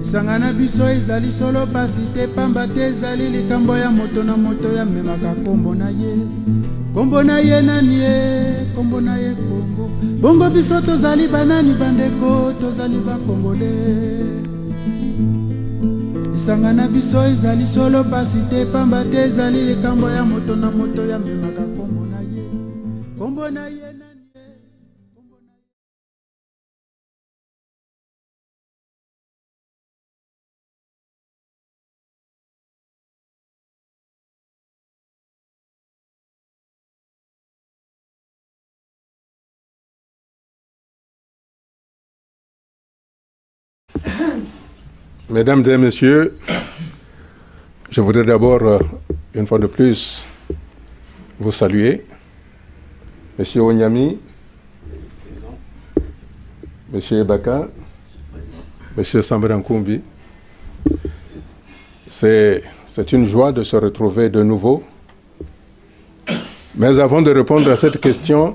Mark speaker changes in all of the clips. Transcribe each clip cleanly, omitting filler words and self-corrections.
Speaker 1: Isangana biso ezali solo pasi te pamba te ezali likambo ya moto na moto ya memaka kombo na ye. Kombo na ye nani ye, kombo na ye Kongo. Bongo biso tozali banani bandeko, tozali ba Kongole. Isangana biso ezali solo pasi te pamba te ezali likambo ya moto na moto ya memaka kombo na ye. Kombo na ye nani ye.
Speaker 2: Mesdames et messieurs, je voudrais d'abord, une fois de plus, vous saluer. Monsieur Onyami, Monsieur Ebaka, Monsieur Sambarankumbi. C'est une joie de se retrouver de nouveau. Mais avant de répondre à cette question,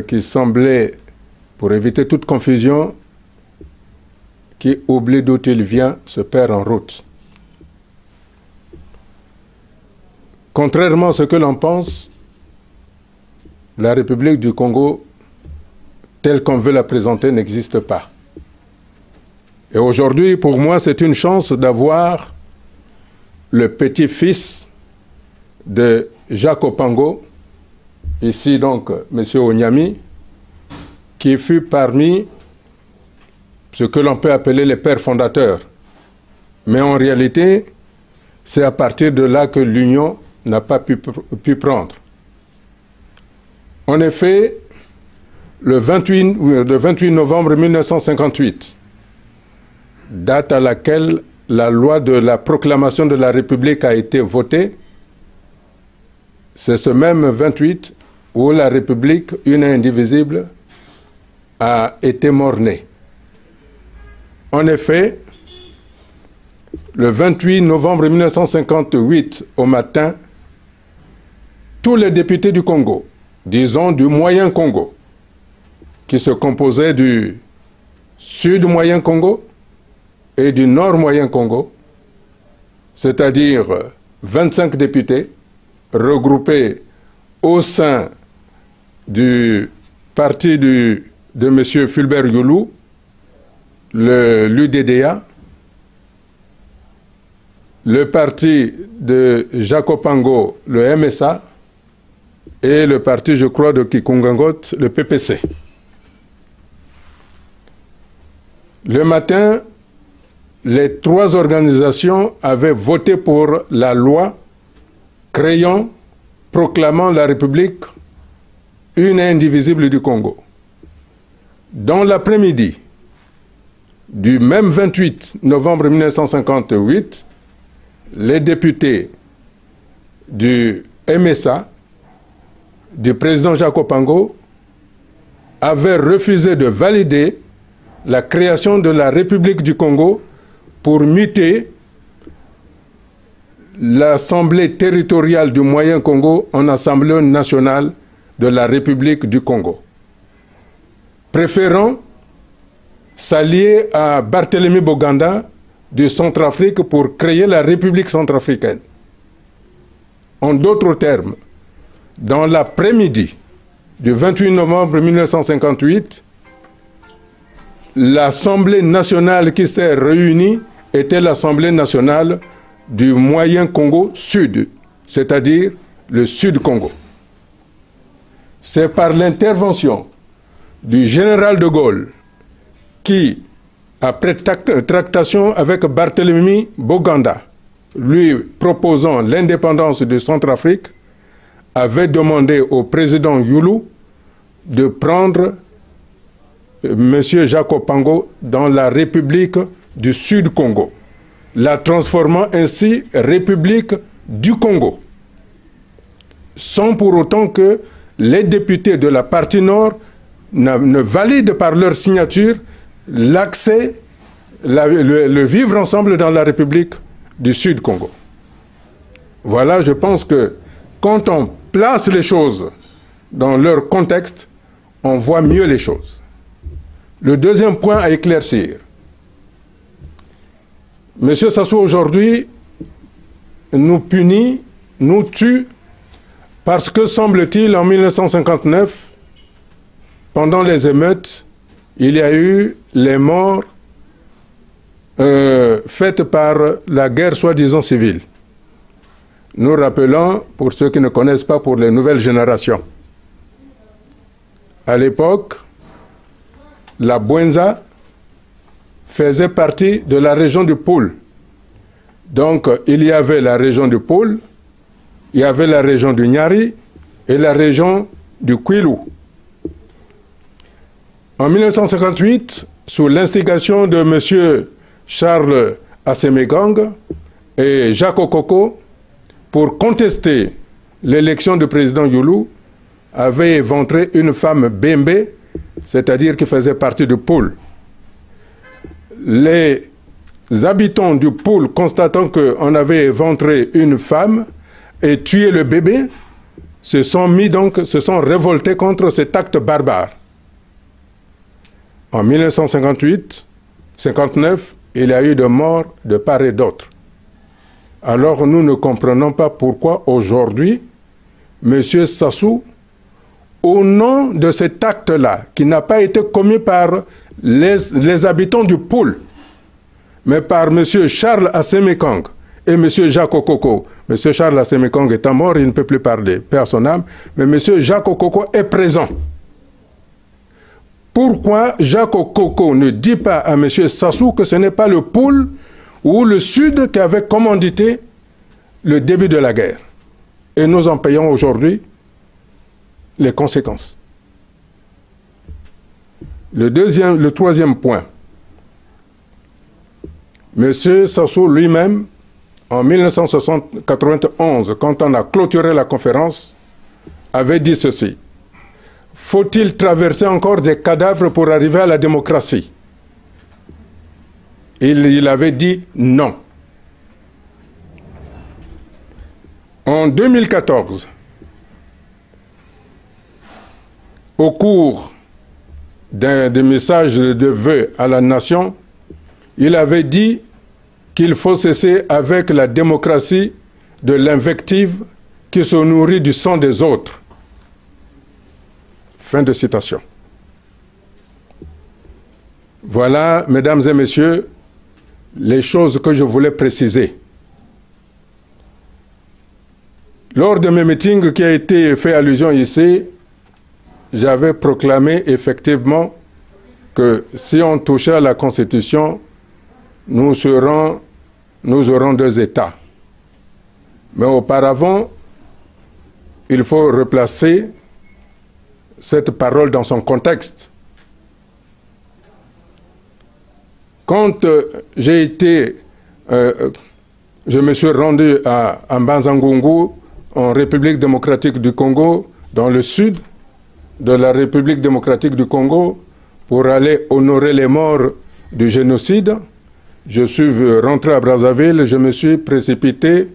Speaker 2: qui semblait, pour éviter toute confusion, qui oublie d'où il vient, se perd en route. Contrairement à ce que l'on pense, la République du Congo, telle qu'on veut la présenter, n'existe pas. Et aujourd'hui, pour moi, c'est une chance d'avoir le petit-fils de Jacques Opango, ici donc M. Onyami, qui fut parmi ce que l'on peut appeler les pères fondateurs. Mais en réalité, c'est à partir de là que l'Union n'a pas pu prendre. En effet, le 28 novembre 1958, date à laquelle la loi de la proclamation de la République a été votée, c'est ce même 28 où la République, une et indivisible, a été mort-née. En effet, le 28 novembre 1958, au matin, tous les députés du Congo, disons du Moyen Congo, qui se composaient du Sud-Moyen Congo et du Nord-Moyen Congo, c'est-à-dire 25 députés regroupés au sein du parti de M. Fulbert Youlou, l'UDDA, le parti de Jacques Opango, le MSA, et le parti, je crois, de Kikungangot, le PPC. Le matin, les trois organisations avaient voté pour la loi créant, proclamant la République une et indivisible du Congo. Dans l'après-midi du même 28 novembre 1958, les députés du MSA, du président Jacques Opango, avaient refusé de valider la création de la République du Congo pour muter l'Assemblée territoriale du Moyen Congo en Assemblée nationale de la République du Congo, préférant s'allier à Barthélemy Boganda du Centrafrique pour créer la République centrafricaine. En d'autres termes, dans l'après-midi du 28 novembre 1958, l'Assemblée nationale qui s'est réunie était l'Assemblée nationale du Moyen Congo Sud, c'est-à-dire le Sud-Congo. C'est par l'intervention du général de Gaulle qui, après tractation avec Barthélemy Boganda, lui proposant l'indépendance de Centrafrique, avait demandé au président Youlou de prendre M. Jacques Opango dans la République du Sud-Congo, la transformant ainsi République du Congo, sans pour autant que les députés de la partie nord ne valident par leur signature l'accès, le vivre ensemble dans la République du Sud-Congo. Voilà, je pense que quand on place les choses dans leur contexte, on voit mieux les choses. Le deuxième point à éclaircir. M. Sassou aujourd'hui nous punit, nous tue, parce que, semble-t-il, en 1959, pendant les émeutes, il y a eu les morts faites par la guerre soi-disant civile. Nous rappelons, pour ceux qui ne connaissent pas, pour les nouvelles générations. À l'époque, la Bouenza faisait partie de la région du Poul. Donc, il y avait la région du Poul, il y avait la région du Nyari et la région du Kwilu. En 1958, sous l'instigation de M. Charles Asemegang et Jacques Okoko, pour contester l'élection du président Youlou, avait éventré une femme Bembe, c'est-à-dire qui faisait partie du Poul. Les habitants du Poul, constatant qu'on avait éventré une femme et tué le bébé, se sont révoltés contre cet acte barbare. En 1958-59, il y a eu de morts de part et d'autre. Alors nous ne comprenons pas pourquoi aujourd'hui, M. Sassou, au nom de cet acte-là, qui n'a pas été commis par les habitants du Poul, mais par M. Charles Asemekang et M. Jacques Okoko. M. Charles Asemekang étant mort, il ne peut plus parler, paix à son âme, mais M. Jacques Okoko est présent. Pourquoi Jacques Okoko ne dit pas à M. Sassou que ce n'est pas le Poul ou le Sud qui avait commandité le début de la guerre? Et nous en payons aujourd'hui les conséquences. Le troisième point. M. Sassou lui-même, en 1991, quand on a clôturé la conférence, avait dit ceci. Faut-il traverser encore des cadavres pour arriver à la démocratie? Il avait dit non. En 2014, au cours d'un des messages de vœux à la nation, il avait dit qu'il faut cesser avec la démocratie de l'invective qui se nourrit du sang des autres. Fin de citation. Voilà, mesdames et messieurs, les choses que je voulais préciser. Lors de mes meetings qui a été fait allusion ici, j'avais proclamé effectivement que si on touchait à la Constitution, nous aurons 2 États. Mais auparavant, il faut replacer cette parole dans son contexte. Quand je me suis rendu à Mbanza-Ngungu, en République démocratique du Congo, dans le sud de la République démocratique du Congo, pour aller honorer les morts du génocide, je suis rentré à Brazzaville, je me suis précipité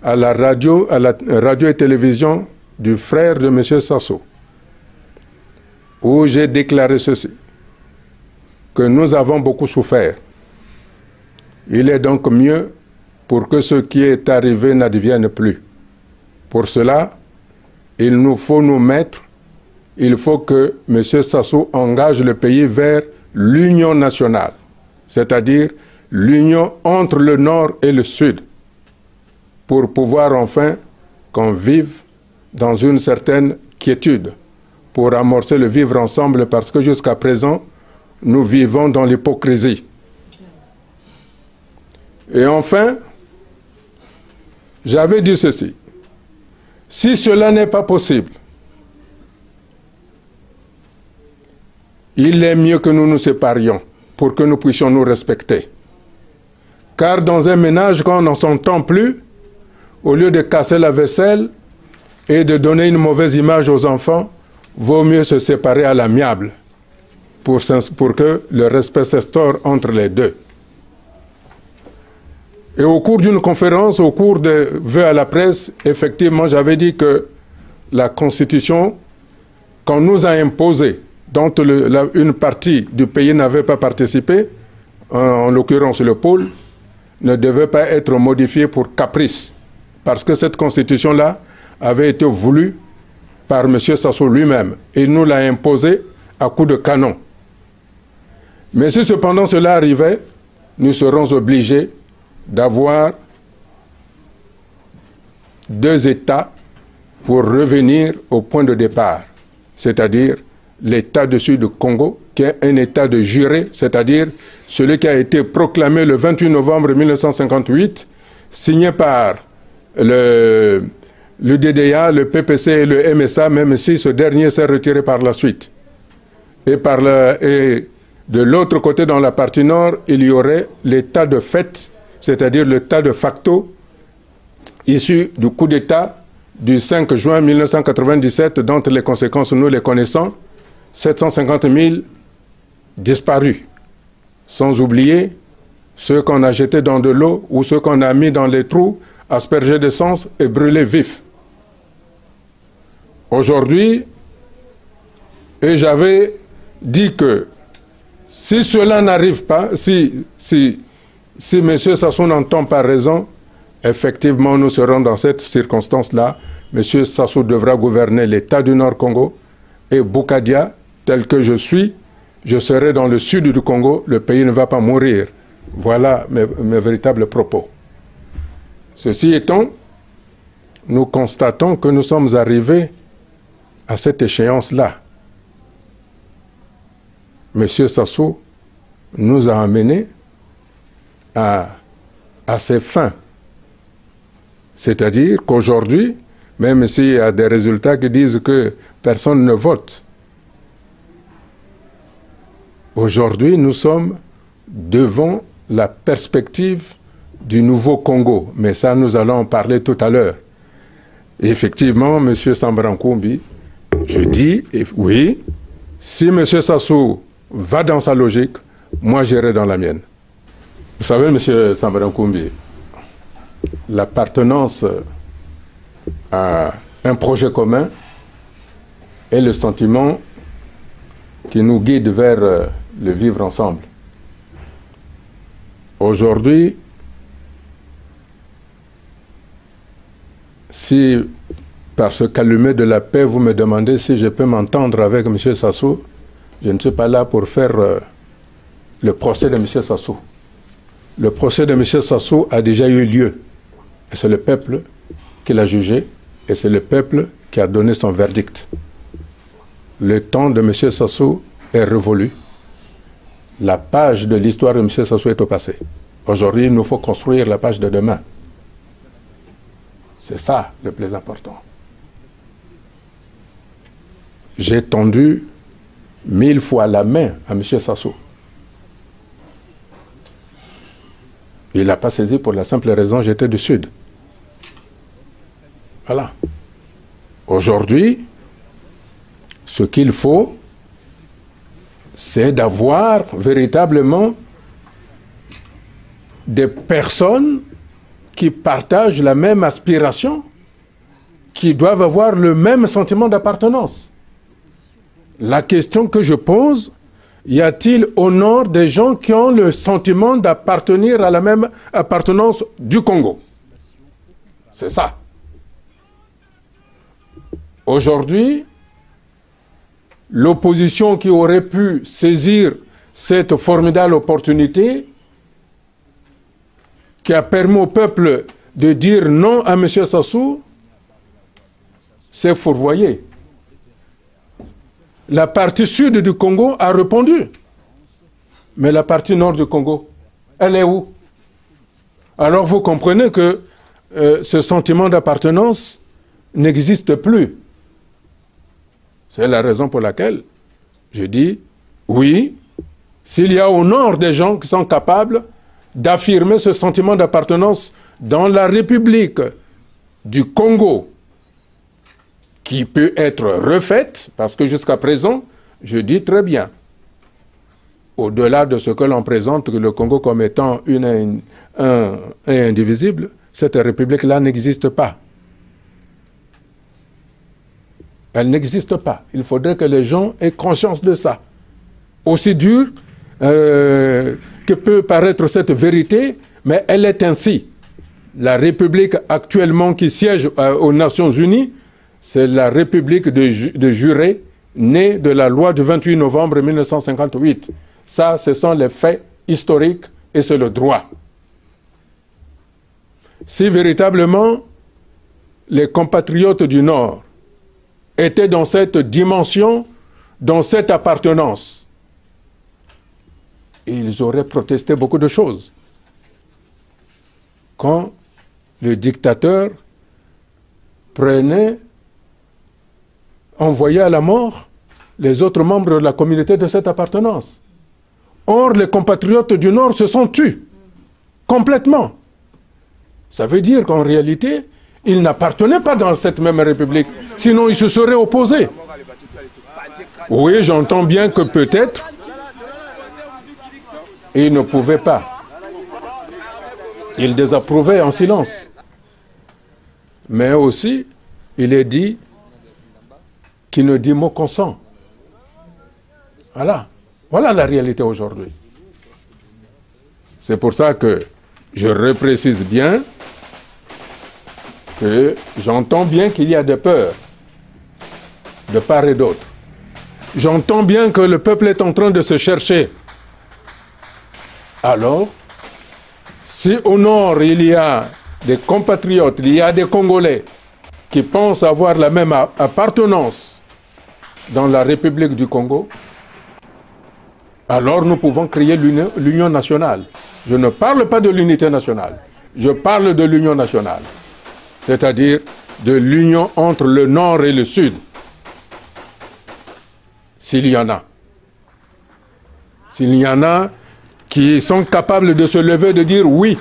Speaker 2: à la radio et télévision du frère de M. Sassou, où j'ai déclaré ceci, que nous avons beaucoup souffert. Il est donc mieux pour que ce qui est arrivé n'advienne plus. Pour cela, il nous faut nous mettre, il faut que M. Sassou engage le pays vers l'union nationale, c'est-à-dire l'union entre le Nord et le Sud, pour pouvoir enfin qu'on vive dans une certaine quiétude, pour amorcer le vivre ensemble, parce que jusqu'à présent, nous vivons dans l'hypocrisie. Et enfin, j'avais dit ceci. Si cela n'est pas possible, il est mieux que nous nous séparions pour que nous puissions nous respecter. Car dans un ménage, quand on n'en s'entend plus, au lieu de casser la vaisselle et de donner une mauvaise image aux enfants, vaut mieux se séparer à l'amiable pour que le respect s'instaure entre les deux. Et au cours d'une conférence, au cours de vœux à la presse, effectivement, j'avais dit que la Constitution, qu'on nous a imposé dont une partie du pays n'avait pas participé, en l'occurrence le pôle, ne devait pas être modifiée pour caprice, parce que cette constitution-là avait été voulue par M. Sassou lui-même. Il nous l'a imposée à coups de canon. Mais si cependant cela arrivait, nous serons obligés d'avoir 2 États pour revenir au point de départ, c'est-à-dire l'État du Sud du Congo, qui est un État de juré, c'est-à-dire celui qui a été proclamé le 28 novembre 1958, signé par le DDA, le PPC et le MSA, même si ce dernier s'est retiré par la suite. Et de l'autre côté, dans la partie nord, il y aurait l'État de fait, c'est-à-dire l'État de facto, issu du coup d'État du 5 juin 1997, dont les conséquences, nous les connaissons, 750 000 disparus, sans oublier ceux qu'on a jetés dans de l'eau ou ceux qu'on a mis dans les trous, aspergés d'essence et brûlés vifs. Aujourd'hui, et j'avais dit que si cela n'arrive pas, si M. Sassou n'entend pas raison, effectivement, nous serons dans cette circonstance-là. M. Sassou devra gouverner l'État du Nord Congo et Boukadia, tel que je suis, je serai dans le sud du Congo, le pays ne va pas mourir. Voilà mes véritables propos. Ceci étant, nous constatons que nous sommes arrivés à cette échéance-là. M. Sassou nous a amenés à ses fins. C'est-à-dire qu'aujourd'hui, même s'il y a des résultats qui disent que personne ne vote, aujourd'hui, nous sommes devant la perspective du nouveau Congo. Mais ça, nous allons en parler tout à l'heure. Effectivement, M. Sambarankoumbi, je dis, oui, si M. Sassou va dans sa logique, moi j'irai dans la mienne. Vous savez, M. Sambarankoumbi, l'appartenance à un projet commun est le sentiment qui nous guide vers le vivre ensemble. Aujourd'hui, si par ce calumet de la paix, vous me demandez si je peux m'entendre avec M. Sassou, je ne suis pas là pour faire le procès de M. Sassou. Le procès de M. Sassou a déjà eu lieu. Et c'est le peuple qui l'a jugé et c'est le peuple qui a donné son verdict. Le temps de M. Sassou est révolu. La page de l'histoire de M. Sassou est au passé. Aujourd'hui, il nous faut construire la page de demain. C'est ça le plus important. J'ai tendu 1000 fois la main à M. Sassou. Il n'a pas saisi pour la simple raison que j'étais du Sud. Voilà. Aujourd'hui, ce qu'il faut, c'est d'avoir véritablement des personnes qui partagent la même aspiration, qui doivent avoir le même sentiment d'appartenance. La question que je pose, y a-t-il au nord des gens qui ont le sentiment d'appartenir à la même appartenance du Congo? C'est ça. Aujourd'hui, l'opposition qui aurait pu saisir cette formidable opportunité, qui a permis au peuple de dire non à M. Sassou, s'est fourvoyé. La partie sud du Congo a répondu. Mais la partie nord du Congo, elle est où? Alors vous comprenez que ce sentiment d'appartenance n'existe plus. C'est la raison pour laquelle je dis, oui, s'il y a au nord des gens qui sont capables d'affirmer ce sentiment d'appartenance dans la République du Congo, qui peut être refaite, parce que jusqu'à présent, je dis très bien, au-delà de ce que l'on présente le Congo comme étant un indivisible, cette République-là n'existe pas. Elle n'existe pas. Il faudrait que les gens aient conscience de ça. Aussi dur que peut paraître cette vérité, mais elle est ainsi. La République actuellement qui siège aux Nations Unies, c'est la République de jurés née de la loi du 28 novembre 1958. Ça, ce sont les faits historiques et c'est le droit. Si véritablement les compatriotes du Nord étaient dans cette dimension, dans cette appartenance, ils auraient protesté beaucoup de choses. Quand le dictateur envoyait à la mort les autres membres de la communauté de cette appartenance. Or, les compatriotes du Nord se sont tus complètement. Ça veut dire qu'en réalité, ils n'appartenaient pas dans cette même République. Sinon, ils se seraient opposés. Oui, j'entends bien que peut-être, ils ne pouvaient pas. Ils désapprouvaient en silence. Mais aussi, il est dit qui ne dit mot consent. Voilà. Voilà la réalité aujourd'hui. C'est pour ça que je reprécise bien que j'entends bien qu'il y a des peurs de part et d'autre. J'entends bien que le peuple est en train de se chercher. Alors, si au nord il y a des compatriotes, il y a des Congolais qui pensent avoir la même appartenance dans la République du Congo, alors nous pouvons créer l'union nationale. Je ne parle pas de l'unité nationale, je parle de l'union nationale, c'est-à-dire de l'union entre le nord et le sud, s'il y en a. S'il y en a qui sont capables de se lever et de dire oui,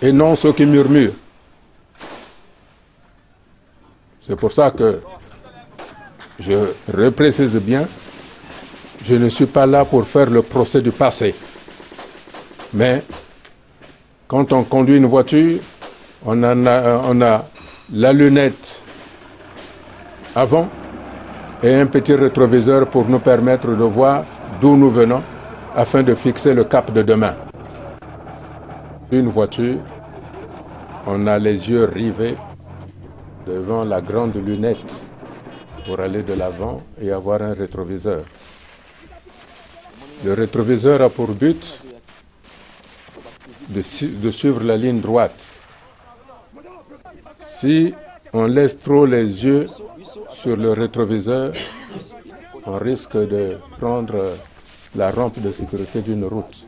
Speaker 2: et non ceux qui murmurent. C'est pour ça que je reprécise bien, je ne suis pas là pour faire le procès du passé. Mais quand on conduit une voiture, on a la lunette avant et un petit rétroviseur pour nous permettre de voir d'où nous venons afin de fixer le cap de demain. Une voiture, on a les yeux rivés devant la grande lunette pour aller de l'avant et avoir un rétroviseur. Le rétroviseur a pour but de suivre la ligne droite. Si on laisse trop les yeux sur le rétroviseur, on risque de prendre la rampe de sécurité d'une route.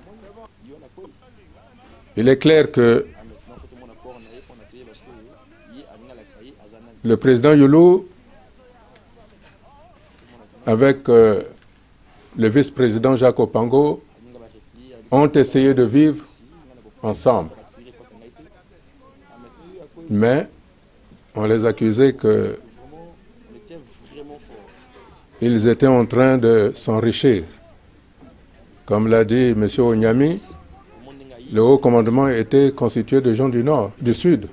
Speaker 2: Il est clair que le président Youlou, avec le vice-président Jacques Opango, ont essayé de vivre ensemble. Mais on les accusait qu'ils étaient en train de s'enrichir. Comme l'a dit M. Onyami, le haut commandement était constitué de gens du Nord, du Sud.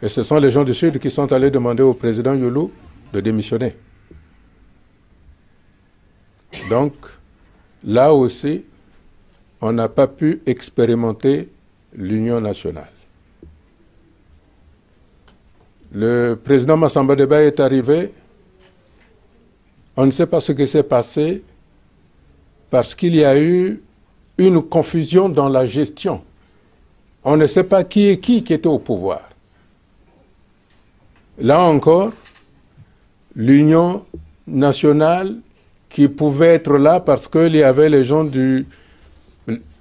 Speaker 2: Et ce sont les gens du Sud qui sont allés demander au président Youlou de démissionner. Donc, là aussi, on n'a pas pu expérimenter l'union nationale. Le président Massamba Deba est arrivé. On ne sait pas ce qui s'est passé parce qu'il y a eu une confusion dans la gestion. On ne sait pas qui était au pouvoir. Là encore, l'union nationale qui pouvait être là parce qu'il y avait les gens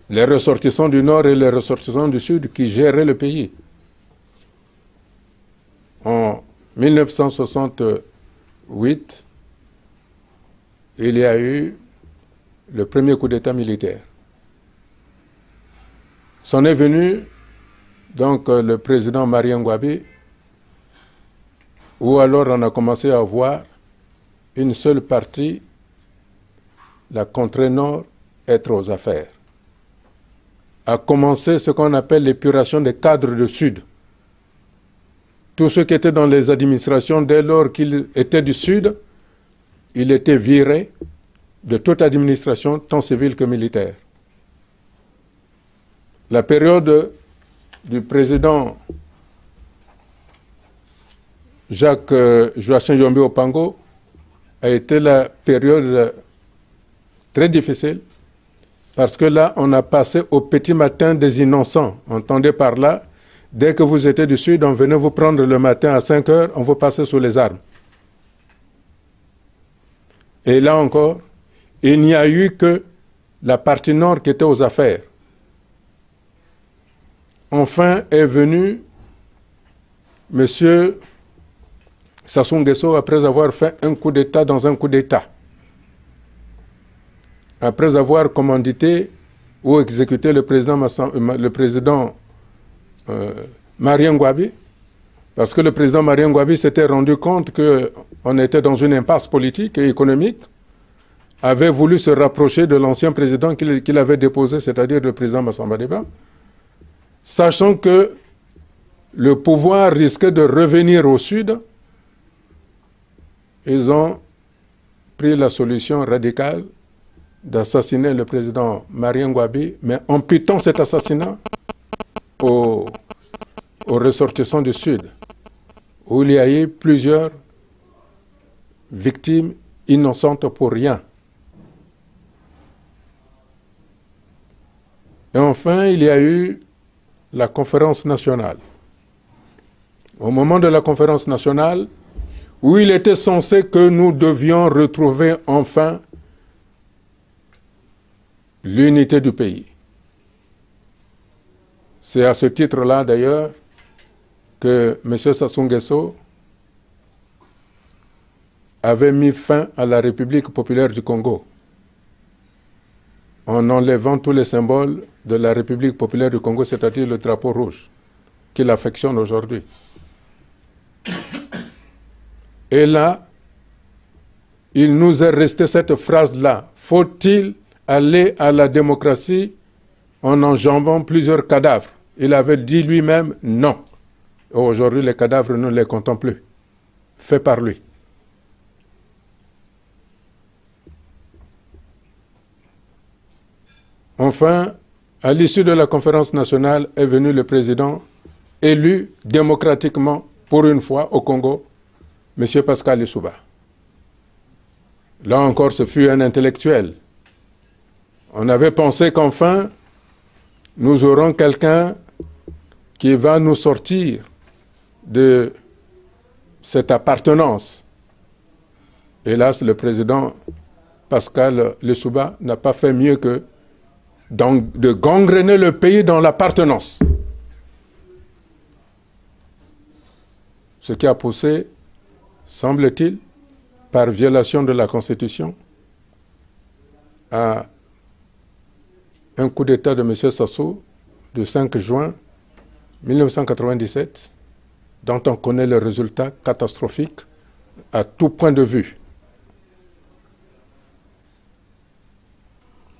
Speaker 2: les ressortissants du Nord et les ressortissants du Sud qui géraient le pays. En 1968, il y a eu le premier coup d'État militaire. S'en est venu donc le président Marien Ngouabi, où alors on a commencé à voir une seule partie, la contrée nord, être aux affaires. A commencé ce qu'on appelle l'épuration des cadres de Sud. tous ceux qui étaient dans les administrations, dès lors qu'ils étaient du Sud, ils étaient virés de toute administration, tant civile que militaire. La période du président Jacques Joachim Yombi Opango a été la période très difficile parce que là, on a passé au petit matin des innocents. Entendez par là, dès que vous étiez du Sud, on venait vous prendre le matin à 5 heures, on vous passait sous les armes. Et là encore, il n'y a eu que la partie nord qui était aux affaires. Enfin est venu M. Sassou Nguesso après avoir fait un coup d'État dans un coup d'État. Après avoir commandité ou exécuté le président Marien Ngouabi, parce que le président Marien Ngouabi s'était rendu compte qu'on était dans une impasse politique et économique, avait voulu se rapprocher de l'ancien président qu'il avait déposé, c'est-à-dire le président Massamba Deba, sachant que le pouvoir risquait de revenir au Sud. Ils ont pris la solution radicale d'assassiner le président Marien Ngouabi, mais en imputant cet assassinat aux ressortissants du Sud, où il y a eu plusieurs victimes innocentes pour rien. Et enfin, il y a eu la conférence nationale. Au moment de la conférence nationale, où il était censé que nous devions retrouver enfin l'unité du pays. C'est à ce titre-là, d'ailleurs, que M. Sassou Nguesso avait mis fin à la République populaire du Congo, en enlevant tous les symboles de la République populaire du Congo, c'est-à-dire le drapeau rouge, qu'il affectionne aujourd'hui. Et là, il nous est resté cette phrase-là. Faut-il aller à la démocratie en enjambant plusieurs cadavres? Il avait dit lui-même non. Aujourd'hui, les cadavres, nous ne les comptons plus. Fait par lui. Enfin, à l'issue de la conférence nationale, est venu le président élu démocratiquement pour une fois au Congo, M. Pascal Lissouba. Là encore, ce fut un intellectuel. On avait pensé qu'enfin, nous aurons quelqu'un qui va nous sortir de cette appartenance. Hélas, le président Pascal Lissouba n'a pas fait mieux que de gangréner le pays dans l'appartenance. Ce qui a poussé, semble-t-il, par violation de la Constitution, à un coup d'État de M. Sassou du 5 juin 1997, dont on connaît le résultat catastrophique à tout point de vue.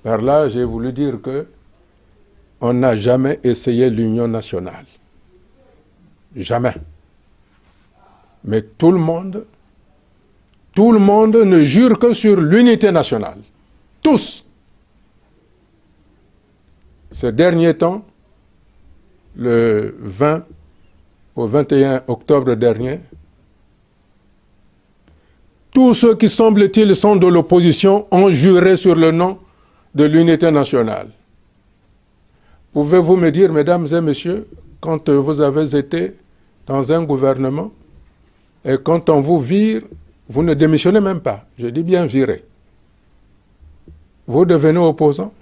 Speaker 2: Par là, j'ai voulu dire que on n'a jamais essayé l'union nationale. Jamais. Mais tout le monde ne jure que sur l'unité nationale. Tous. Ces derniers temps, le 20 au 21 octobre dernier, tous ceux qui, semble-t-il, sont de l'opposition ont juré sur le nom de l'unité nationale. Pouvez-vous me dire, mesdames et messieurs, quand vous avez été dans un gouvernement et quand on vous vire, vous ne démissionnez même pas, je dis bien virer. Vous devenez opposant.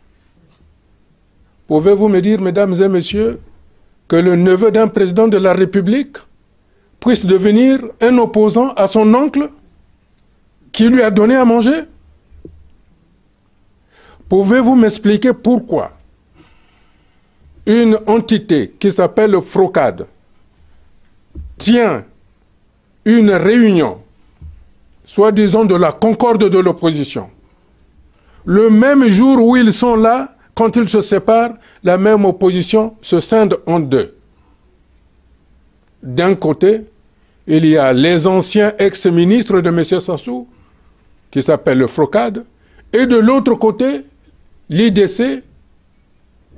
Speaker 2: Pouvez-vous me dire, mesdames et messieurs, que le neveu d'un président de la République puisse devenir un opposant à son oncle qui lui a donné à manger? Pouvez-vous m'expliquer pourquoi une entité qui s'appelle Frocade tient une réunion, soi-disant de la concorde de l'opposition, le même jour où ils sont là, quand ils se séparent, la même opposition se scinde en deux. D'un côté, il y a les anciens ex-ministres de M. Sassou, qui s'appellent le FROCAD, et de l'autre côté, l'IDC,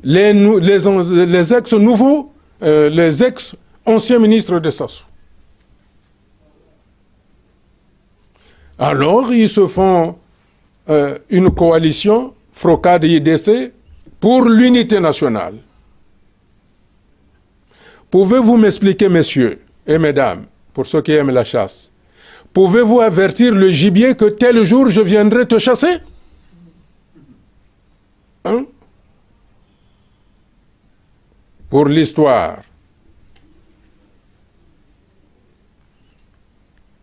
Speaker 2: les ex-nouveaux, les ex-anciens ministres de Sassou. Alors, ils se font une coalition, FROCAD et IDC, pour l'unité nationale. Pouvez-vous m'expliquer, messieurs et mesdames, pour ceux qui aiment la chasse, pouvez-vous avertir le gibier que tel jour je viendrai te chasser? Hein? Pour l'histoire,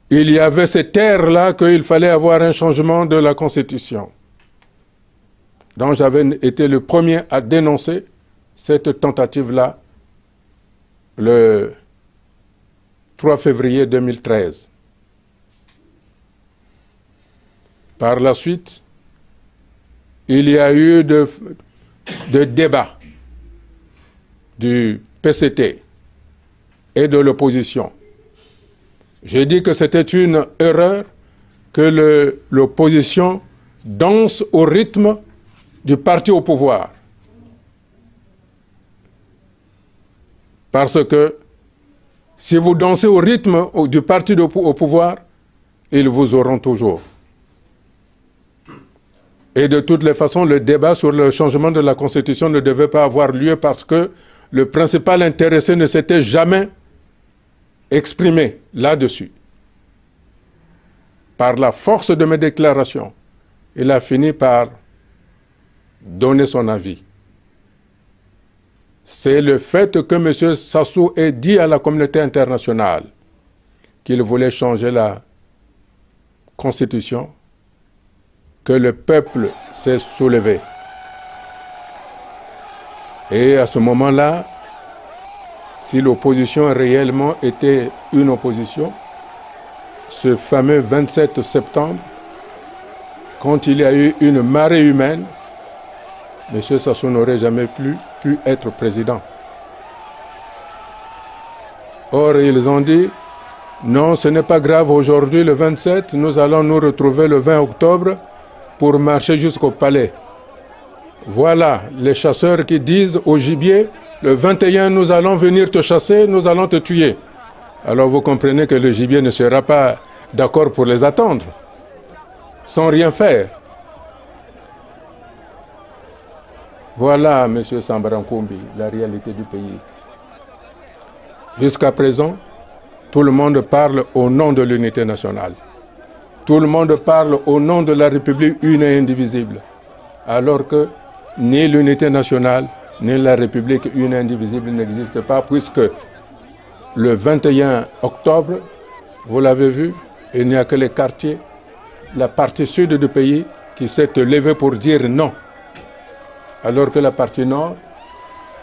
Speaker 2: il y avait cette ère-là qu'il fallait avoir un changement de la Constitution. Donc j'avais été le premier à dénoncer cette tentative-là le 3 février 2013. Par la suite, il y a eu de débats du PCT et de l'opposition. J'ai dit que c'était une erreur que l'opposition danse au rythme du parti au pouvoir. Parce que si vous dansez au rythme du parti au pouvoir, ils vous auront toujours. Et de toutes les façons, le débat sur le changement de la Constitution ne devait pas avoir lieu parce que le principal intéressé ne s'était jamais exprimé là-dessus. Par la force de mes déclarations, il a fini par donner son avis. C'est le fait que M. Sassou ait dit à la communauté internationale qu'il voulait changer la Constitution que le peuple s'est soulevé. Et à ce moment-là, si l'opposition réellement était une opposition, ce fameux 27 septembre, quand il y a eu une marée humaine, M. Sassou n'aurait jamais pu être président. Or, ils ont dit, non, ce n'est pas grave, aujourd'hui, le 27, nous allons nous retrouver le 20 octobre pour marcher jusqu'au palais. Voilà les chasseurs qui disent au gibier, le 21, nous allons venir te chasser, nous allons te tuer. Alors vous comprenez que le gibier ne sera pas d'accord pour les attendre, sans rien faire. Voilà, M. Sambarankoumbi, la réalité du pays. Jusqu'à présent, tout le monde parle au nom de l'unité nationale. Tout le monde parle au nom de la République une et indivisible. Alors que ni l'unité nationale, ni la République une et indivisible n'existent pas, puisque le 21 octobre, vous l'avez vu, il n'y a que les quartiers, la partie sud du pays qui s'est levée pour dire non. Alors que la partie nord,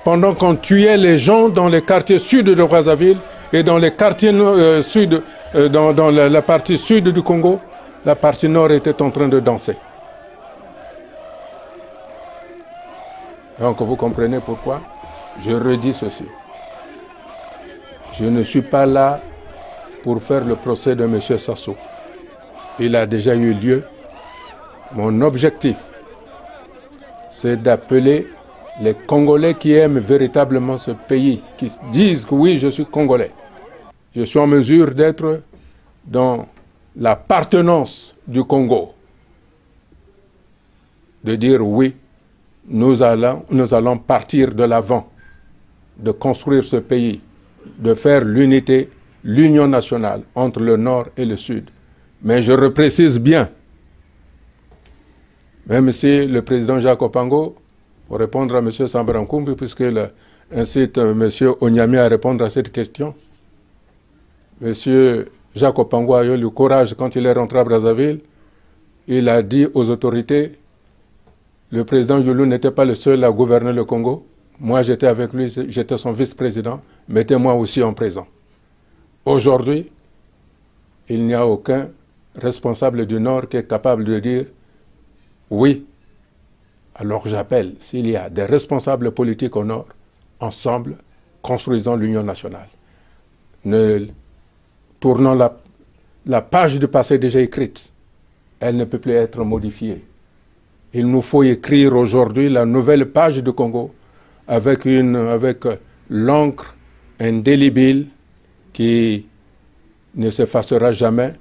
Speaker 2: pendant qu'on tuait les gens dans les quartiers sud de Brazzaville et dans les quartiers sud, dans la partie sud du Congo, la partie nord était en train de danser. Donc vous comprenez pourquoi je redis ceci. Je ne suis pas là pour faire le procès de M. Sassou. Il a déjà eu lieu. Mon objectif, c'est d'appeler les Congolais qui aiment véritablement ce pays, qui disent que oui, je suis Congolais. Je suis en mesure d'être dans l'appartenance du Congo. De dire oui, nous allons partir de l'avant, de construire ce pays, de faire l'unité, l'union nationale entre le Nord et le Sud. Mais je reprécise bien, même si le président Jacques Opango, pour répondre à M. Sambarankoumbi, puisqu'il incite M. Onyami à répondre à cette question, M. Jacques Opango a eu le courage, quand il est rentré à Brazzaville, il a dit aux autorités, le président Youlou n'était pas le seul à gouverner le Congo. Moi, j'étais avec lui, j'étais son vice-président. Mettez-moi aussi en prison. Aujourd'hui, il n'y a aucun responsable du Nord qui est capable de dire oui. Alors j'appelle, s'il y a des responsables politiques au Nord, ensemble, construisons l'union nationale. tournons la page du passé déjà écrite. Elle ne peut plus être modifiée. Il nous faut écrire aujourd'hui la nouvelle page du Congo avec l'encre indélébile qui ne s'effacera jamais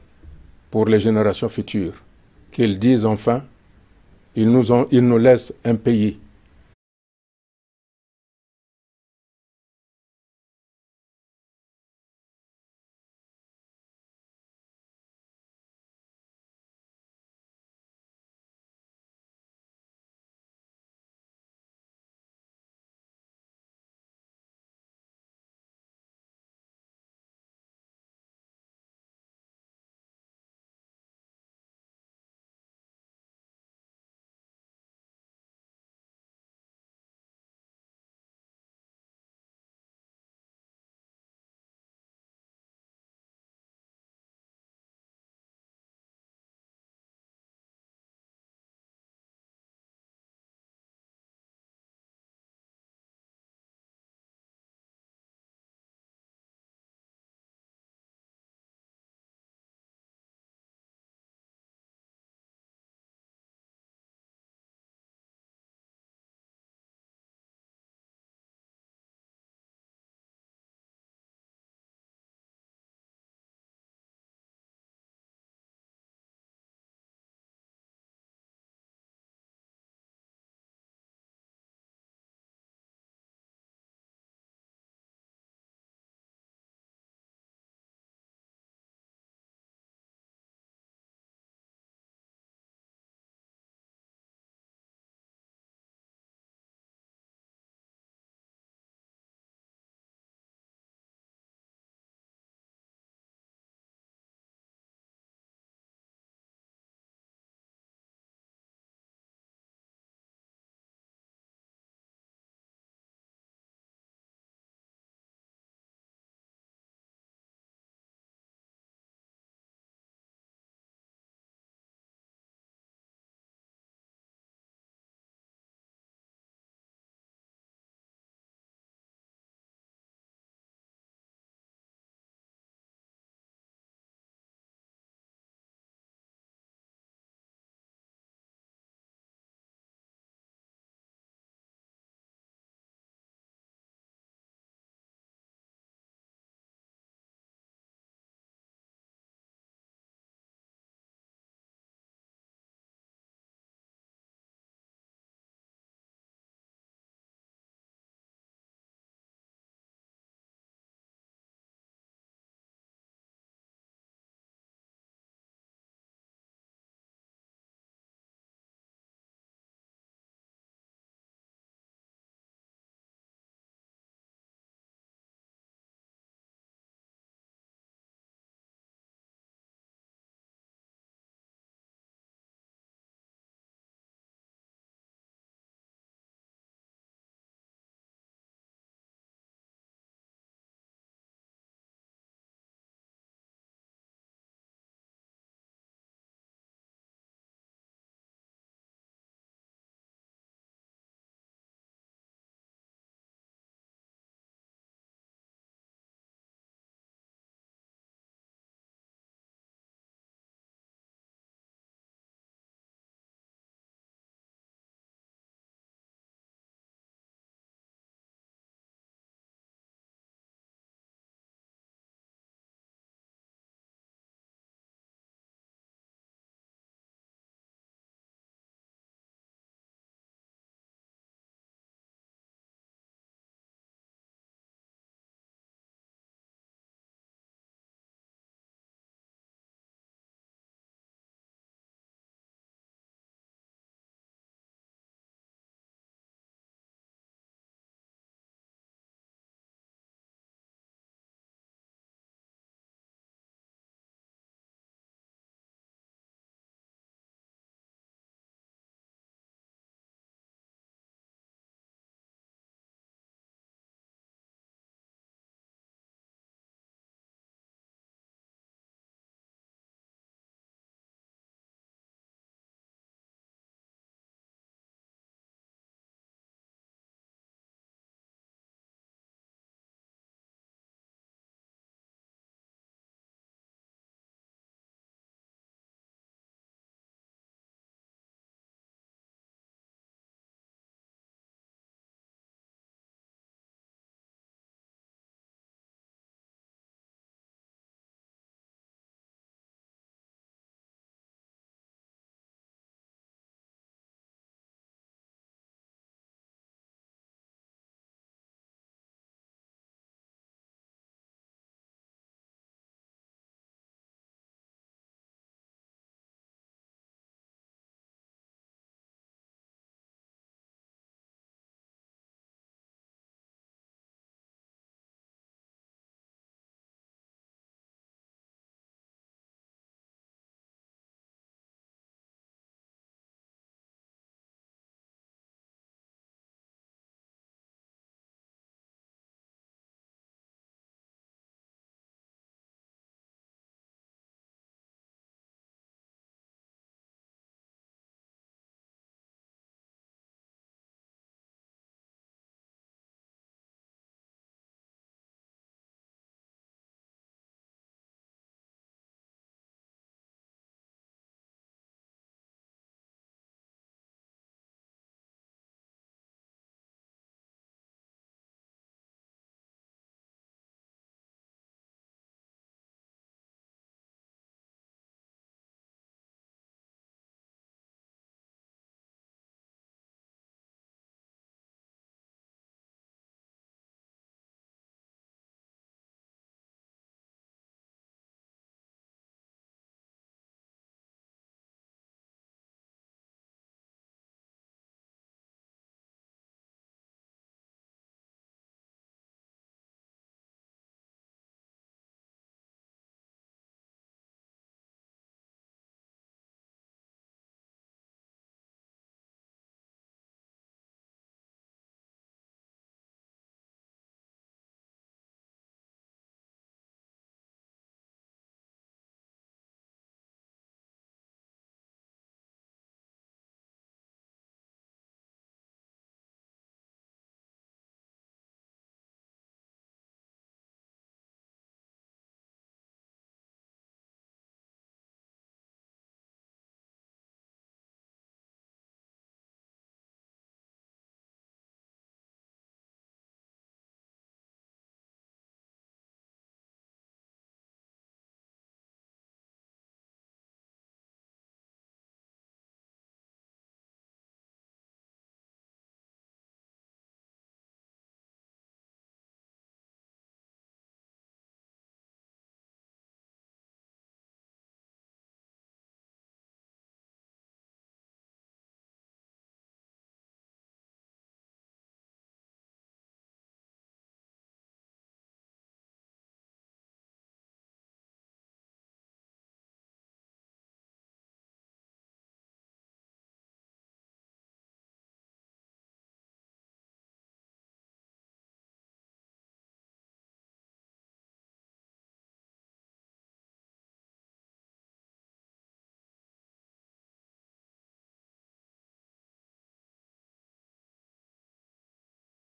Speaker 2: pour les générations futures. Qu'ils disent enfin, ils nous laissent un pays